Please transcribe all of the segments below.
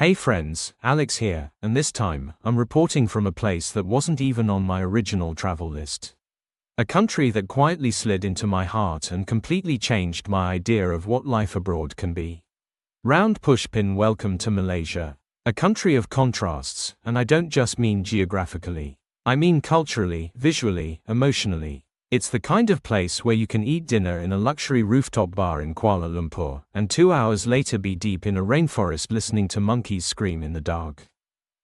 Hey friends, Alex here, and this time, I'm reporting from a place that wasn't even on my original travel list. A country that quietly slid into my heart and completely changed my idea of what life abroad can be. Round pushpin welcome to Malaysia. A country of contrasts, and I don't just mean geographically. I mean culturally, visually, emotionally. It's the kind of place where you can eat dinner in a luxury rooftop bar in Kuala Lumpur, and 2 hours later be deep in a rainforest listening to monkeys scream in the dark.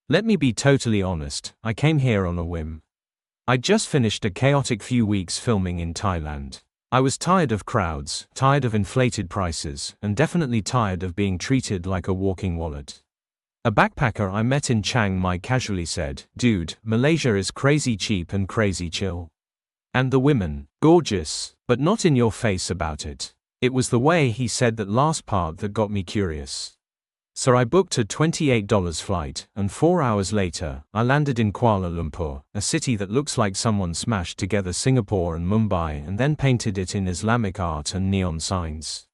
Let me be totally honest, I came here on a whim. I'd just finished a chaotic few weeks filming in Thailand. I was tired of crowds, tired of inflated prices, and definitely tired of being treated like a walking wallet. A backpacker I met in Chiang Mai casually said, "Dude, Malaysia is crazy cheap and crazy chill." And the women, gorgeous, but not in your face about it. It was the way he said that last part that got me curious. So I booked a $28 flight, and 4 hours later, I landed in Kuala Lumpur, a city that looks like someone smashed together Singapore and Mumbai and then painted it in Islamic art and neon signs.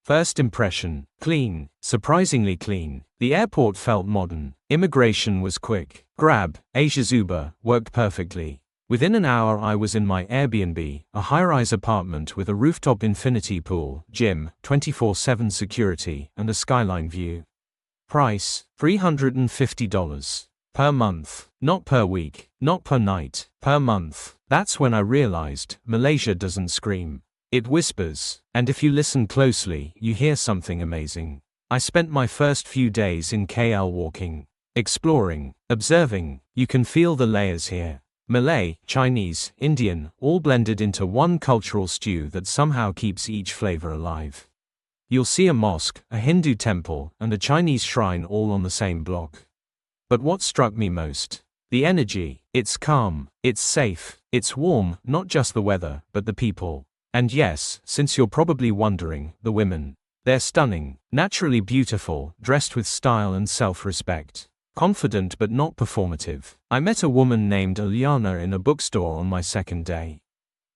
First impression, clean, surprisingly clean. The airport felt modern. Immigration was quick. Grab, Asia's Uber, worked perfectly. Within an hour I was in my Airbnb, a high-rise apartment with a rooftop infinity pool, gym, 24/7 security, and a skyline view. Price, $350. Per month. Not per week, not per night, per month. That's when I realized, Malaysia doesn't scream. It whispers, and if you listen closely, you hear something amazing. I spent my first few days in KL walking, exploring, observing. You can feel the layers here. Malay, Chinese, Indian, all blended into one cultural stew that somehow keeps each flavor alive. You'll see a mosque, a Hindu temple, and a Chinese shrine all on the same block. But what struck me most? The energy. It's calm, it's safe, it's warm, not just the weather, but the people. And yes, since you're probably wondering, the women. They're stunning, naturally beautiful, dressed with style and self-respect. Confident but not performative. I met a woman named Ilyana in a bookstore on my second day.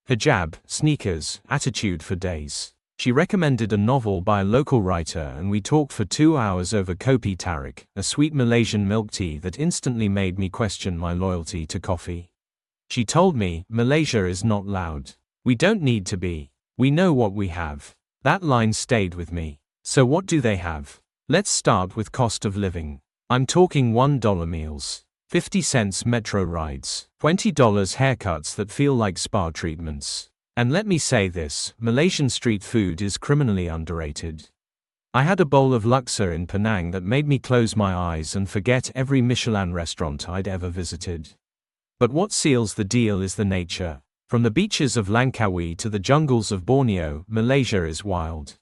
Hijab, sneakers, attitude for days. She recommended a novel by a local writer and we talked for 2 hours over kopi tarik, a sweet Malaysian milk tea that instantly made me question my loyalty to coffee. She told me, Malaysia is not loud. We don't need to be. We know what we have. That line stayed with me. So what do they have? Let's start with cost of living. I'm talking $1 meals, 50 cents metro rides, $20 haircuts that feel like spa treatments. And let me say this, Malaysian street food is criminally underrated. I had a bowl of laksa in Penang that made me close my eyes and forget every Michelin restaurant I'd ever visited. But what seals the deal is the nature. From the beaches of Langkawi to the jungles of Borneo, Malaysia is wild.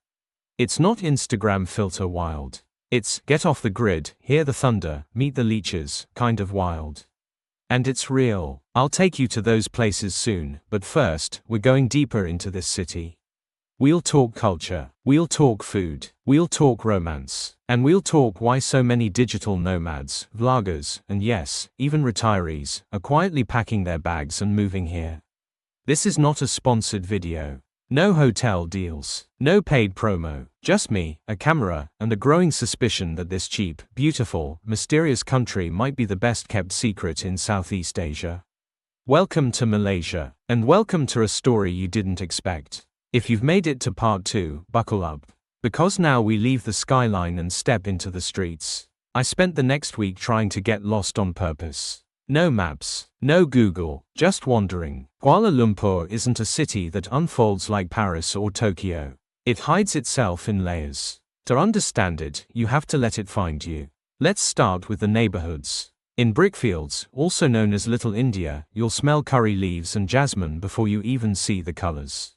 It's not Instagram filter wild. It's, get off the grid, hear the thunder, meet the leeches, kind of wild. And it's real. I'll take you to those places soon, but first, we're going deeper into this city. We'll talk culture, we'll talk food, we'll talk romance, and we'll talk why so many digital nomads, vloggers, and yes, even retirees, are quietly packing their bags and moving here. This is not a sponsored video. No hotel deals, no paid promo, just me, a camera, and a growing suspicion that this cheap, beautiful, mysterious country might be the best kept secret in Southeast Asia. Welcome to Malaysia, and welcome to a story you didn't expect. If you've made it to part 2, buckle up. Because now we leave the skyline and step into the streets. I spent the next week trying to get lost on purpose. No maps, no Google, just wandering. Kuala Lumpur isn't a city that unfolds like Paris or Tokyo. It hides itself in layers. To understand it, you have to let it find you. Let's start with the neighborhoods. In brickfields, also known as Little India, you'll smell curry leaves and jasmine before you even see the colors.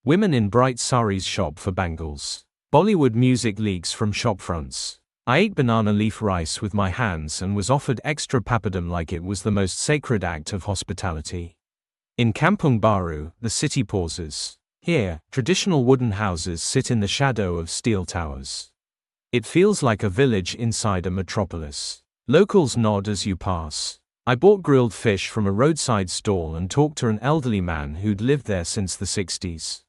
Women in bright saris shop for bangles. Bollywood music leaks from shop fronts. I ate banana leaf rice with my hands and was offered extra papadum like it was the most sacred act of hospitality. In Kampung Baru, the city pauses. Here, traditional wooden houses sit in the shadow of steel towers. It feels like a village inside a metropolis. Locals nod as you pass. I bought grilled fish from a roadside stall and talked to an elderly man who'd lived there since the 60s.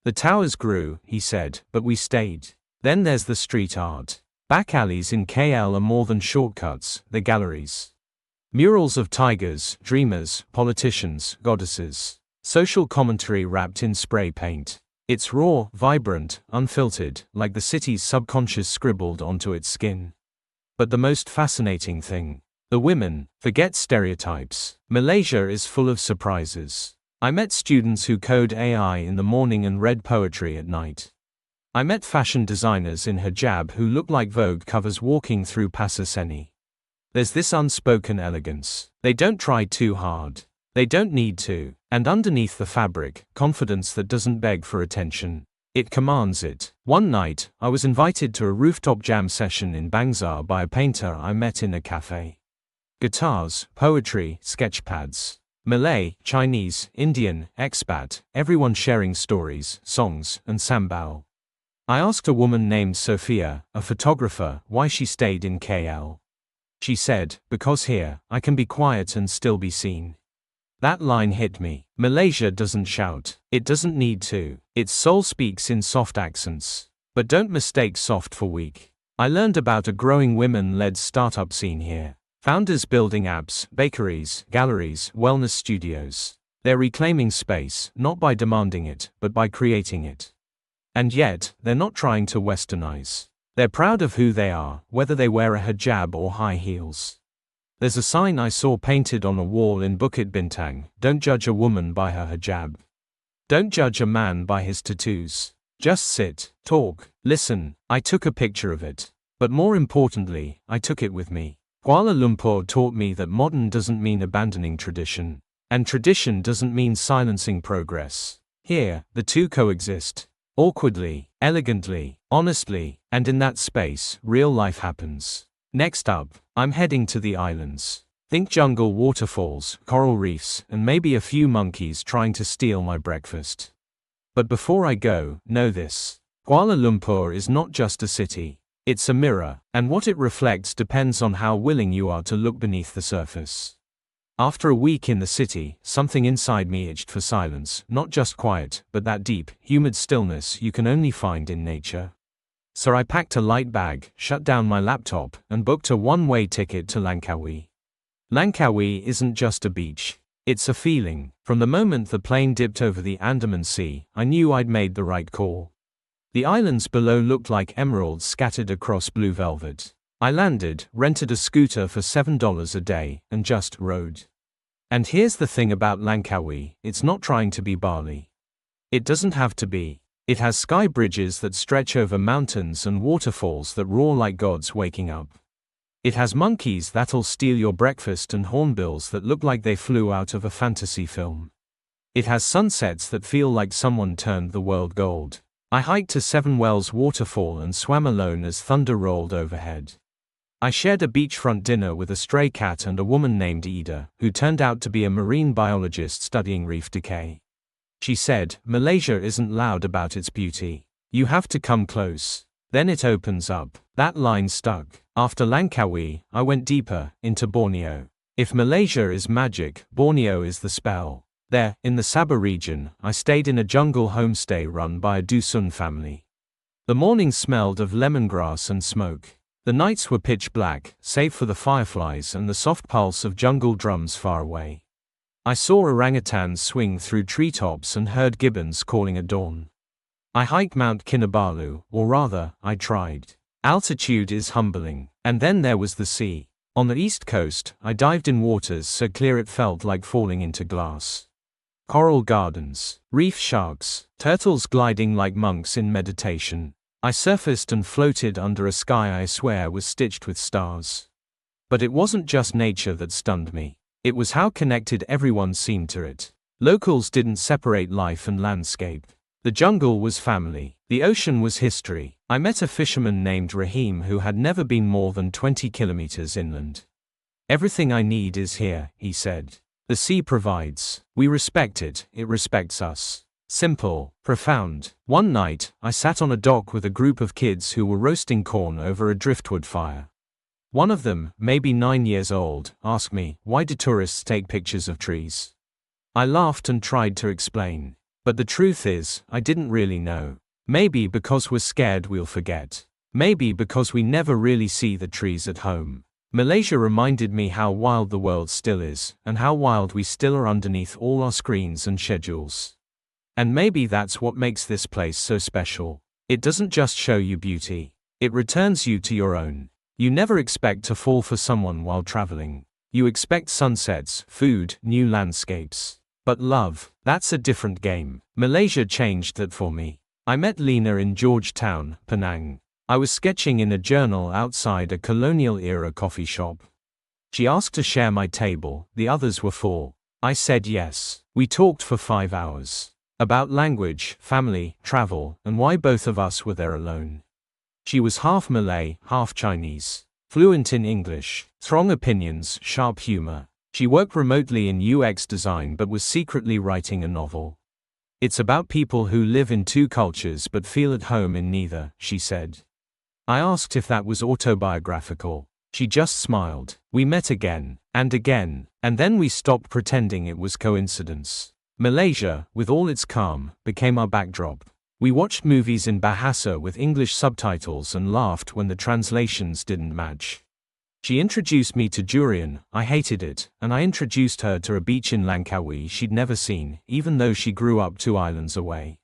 The towers grew, he said, but we stayed. Then there's the street art. Back alleys in KL are more than shortcuts, they're galleries. Murals of tigers, dreamers, politicians, goddesses. Social commentary wrapped in spray paint. It's raw, vibrant, unfiltered, like the city's subconscious scribbled onto its skin. But the most fascinating thing. The women. Forget stereotypes. Malaysia is full of surprises. I met students who code AI in the morning and read poetry at night. I met fashion designers in hijab who look like Vogue covers walking through Pasar Seni. There's this unspoken elegance. They don't try too hard. They don't need to. And underneath the fabric, confidence that doesn't beg for attention. It commands it. One night, I was invited to a rooftop jam session in Bangsar by a painter I met in a cafe. Guitars, poetry, sketchpads. Malay, Chinese, Indian, expat, everyone sharing stories, songs, and sambal. I asked a woman named Sophia, a photographer, why she stayed in KL. She said, because here, I can be quiet and still be seen. That line hit me. Malaysia doesn't shout. It doesn't need to. Its soul speaks in soft accents. But don't mistake soft for weak. I learned about a growing women-led startup scene here. Founders building apps, bakeries, galleries, wellness studios. They're reclaiming space, not by demanding it, but by creating it. And yet, they're not trying to westernize. They're proud of who they are, whether they wear a hijab or high heels. There's a sign I saw painted on a wall in Bukit Bintang: don't judge a woman by her hijab. Don't judge a man by his tattoos. Just sit, talk, listen. I took a picture of it. But more importantly, I took it with me. Kuala Lumpur taught me that modern doesn't mean abandoning tradition. And tradition doesn't mean silencing progress. Here, the two coexist. Awkwardly, elegantly, honestly, and in that space, real life happens. Next up, I'm heading to the islands. Think jungle, waterfalls, coral reefs, and maybe a few monkeys trying to steal my breakfast. But before I go, know this. Kuala Lumpur is not just a city. It's a mirror, and what it reflects depends on how willing you are to look beneath the surface. After a week in the city, something inside me itched for silence, not just quiet, but that deep, humid stillness you can only find in nature. So I packed a light bag, shut down my laptop, and booked a one-way ticket to Langkawi. Langkawi isn't just a beach. It's a feeling. From the moment the plane dipped over the Andaman Sea, I knew I'd made the right call. The islands below looked like emeralds scattered across blue velvet. I landed, rented a scooter for $7 a day, and just rode. And here's the thing about Langkawi, it's not trying to be Bali. It doesn't have to be. It has sky bridges that stretch over mountains and waterfalls that roar like gods waking up. It has monkeys that'll steal your breakfast and hornbills that look like they flew out of a fantasy film. It has sunsets that feel like someone turned the world gold. I hiked to Seven Wells Waterfall and swam alone as thunder rolled overhead. I shared a beachfront dinner with a stray cat and a woman named Ida, who turned out to be a marine biologist studying reef decay. She said, Malaysia isn't loud about its beauty. You have to come close. Then it opens up. That line stuck. After Langkawi, I went deeper, into Borneo. If Malaysia is magic, Borneo is the spell. There, in the Sabah region, I stayed in a jungle homestay run by a Dusun family. The mornings smelled of lemongrass and smoke. The nights were pitch black, save for the fireflies and the soft pulse of jungle drums far away. I saw orangutans swing through treetops and heard gibbons calling at dawn. I hiked Mount Kinabalu, or rather, I tried. Altitude is humbling. And then there was the sea. On the east coast, I dived in waters so clear it felt like falling into glass. Coral gardens, reef sharks, turtles gliding like monks in meditation. I surfaced and floated under a sky I swear was stitched with stars. But it wasn't just nature that stunned me. It was how connected everyone seemed to it. Locals didn't separate life and landscape. The jungle was family. The ocean was history. I met a fisherman named Rahim who had never been more than 20 kilometers inland. Everything I need is here, he said. The sea provides. We respect it, it respects us. Simple, profound. One night, I sat on a dock with a group of kids who were roasting corn over a driftwood fire. One of them, maybe 9 years old, asked me, why do tourists take pictures of trees? I laughed and tried to explain. But the truth is, I didn't really know. Maybe because we're scared we'll forget. Maybe because we never really see the trees at home. Malaysia reminded me how wild the world still is, and how wild we still are underneath all our screens and schedules. And maybe that's what makes this place so special. It doesn't just show you beauty, it returns you to your own. You never expect to fall for someone while traveling. You expect sunsets, food, new landscapes. But love, that's a different game. Malaysia changed that for me. I met Lena in Georgetown, Penang. I was sketching in a journal outside a colonial-era coffee shop. She asked to share my table, the others were full. I said yes. We talked for 5 hours. About language, family, travel, and why both of us were there alone. She was half Malay, half Chinese. Fluent in English, strong opinions, sharp humor. She worked remotely in UX design but was secretly writing a novel. It's about people who live in two cultures but feel at home in neither, she said. I asked if that was autobiographical. She just smiled. We met again, and then we stopped pretending it was coincidence. Malaysia, with all its calm, became our backdrop. We watched movies in Bahasa with English subtitles and laughed when the translations didn't match. She introduced me to durian, I hated it, and I introduced her to a beach in Langkawi she'd never seen, even though she grew up 2 islands away.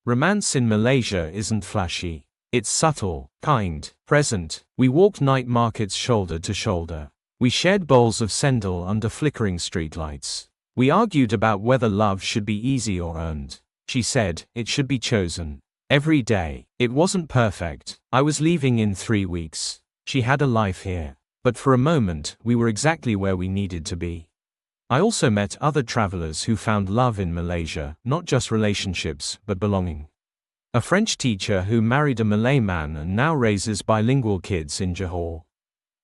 Romance in Malaysia isn't flashy. It's subtle, kind, present. We walked night markets shoulder to shoulder. We shared bowls of sendal under flickering streetlights. We argued about whether love should be easy or earned. She said, it should be chosen. Every day. It wasn't perfect. I was leaving in 3 weeks. She had a life here. But for a moment, we were exactly where we needed to be. I also met other travelers who found love in Malaysia, not just relationships, but belonging. A French teacher who married a Malay man and now raises bilingual kids in Johor.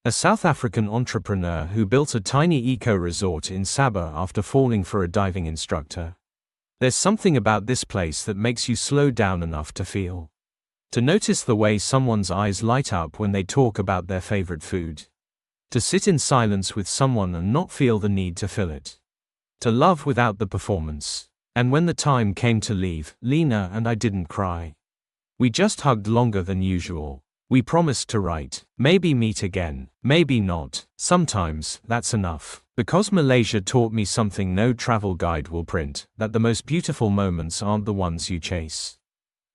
A South African entrepreneur who built a tiny eco-resort in Sabah after falling for a diving instructor. There's something about this place that makes you slow down enough to feel. To notice the way someone's eyes light up when they talk about their favorite food. To sit in silence with someone and not feel the need to fill it. To love without the performance. And when the time came to leave, Lena and I didn't cry. We just hugged longer than usual. We promised to write, maybe meet again, maybe not. Sometimes, that's enough. Because Malaysia taught me something no travel guide will print, that the most beautiful moments aren't the ones you chase.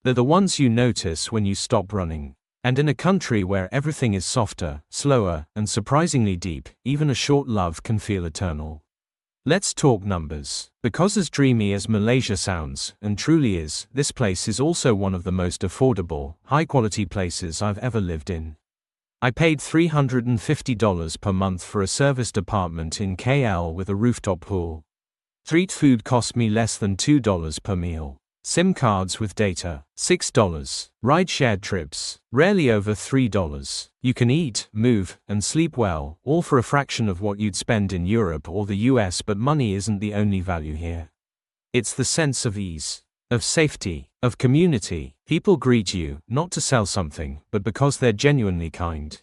They're the ones you notice when you stop running. And in a country where everything is softer, slower, and surprisingly deep, even a short love can feel eternal. Let's talk numbers. Because as dreamy as Malaysia sounds, and truly is, this place is also one of the most affordable, high-quality places I've ever lived in. I paid $350 per month for a serviced apartment in KL with a rooftop pool. Street food cost me less than $2 per meal. SIM cards with data, $6. Ride-shared trips, rarely over $3. You can eat, move, and sleep well, all for a fraction of what you'd spend in Europe or the US, but money isn't the only value here. It's the sense of ease, of safety, of community. People greet you, not to sell something, but because they're genuinely kind.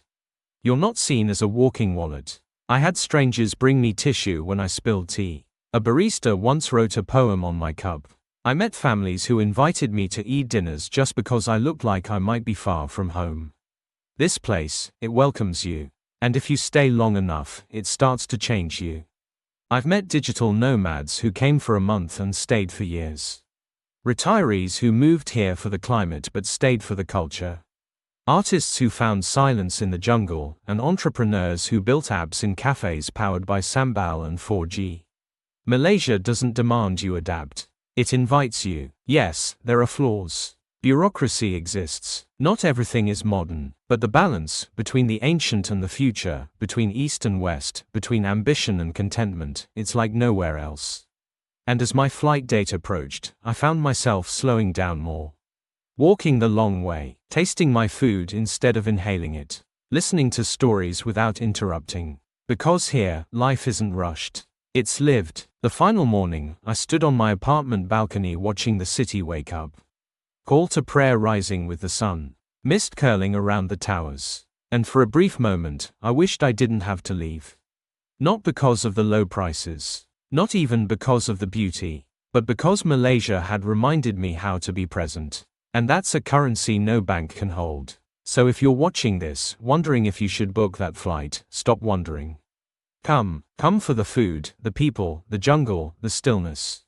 You're not seen as a walking wallet. I had strangers bring me tissue when I spilled tea. A barista once wrote a poem on my cup. I met families who invited me to eat dinners just because I looked like I might be far from home. This place, it welcomes you. And if you stay long enough, it starts to change you. I've met digital nomads who came for a month and stayed for years. Retirees who moved here for the climate but stayed for the culture. Artists who found silence in the jungle, and entrepreneurs who built apps in cafes powered by Sambal and 4G. Malaysia doesn't demand you adapt. It invites you. Yes, there are flaws. Bureaucracy exists. Not everything is modern, but the balance between the ancient and the future, between East and West, between ambition and contentment, it's like nowhere else. And as my flight date approached, I found myself slowing down more. Walking the long way, tasting my food instead of inhaling it, listening to stories without interrupting. Because here, life isn't rushed. It's lived. The final morning, I stood on my apartment balcony watching the city wake up. Call to prayer rising with the sun. Mist curling around the towers. And for a brief moment, I wished I didn't have to leave. Not because of the low prices. Not even because of the beauty. But because Malaysia had reminded me how to be present. And that's a currency no bank can hold. So if you're watching this, wondering if you should book that flight, stop wondering. Come for the food, the people, the jungle, the stillness.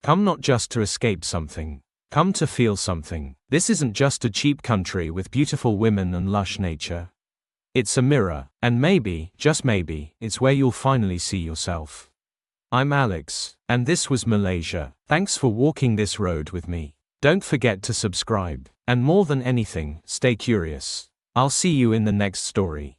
Come not just to escape something. Come to feel something. This isn't just a cheap country with beautiful women and lush nature. It's a mirror, and maybe, just maybe, it's where you'll finally see yourself. I'm Alex, and this was Malaysia. Thanks for walking this road with me. Don't forget to subscribe, and more than anything, stay curious. I'll see you in the next story.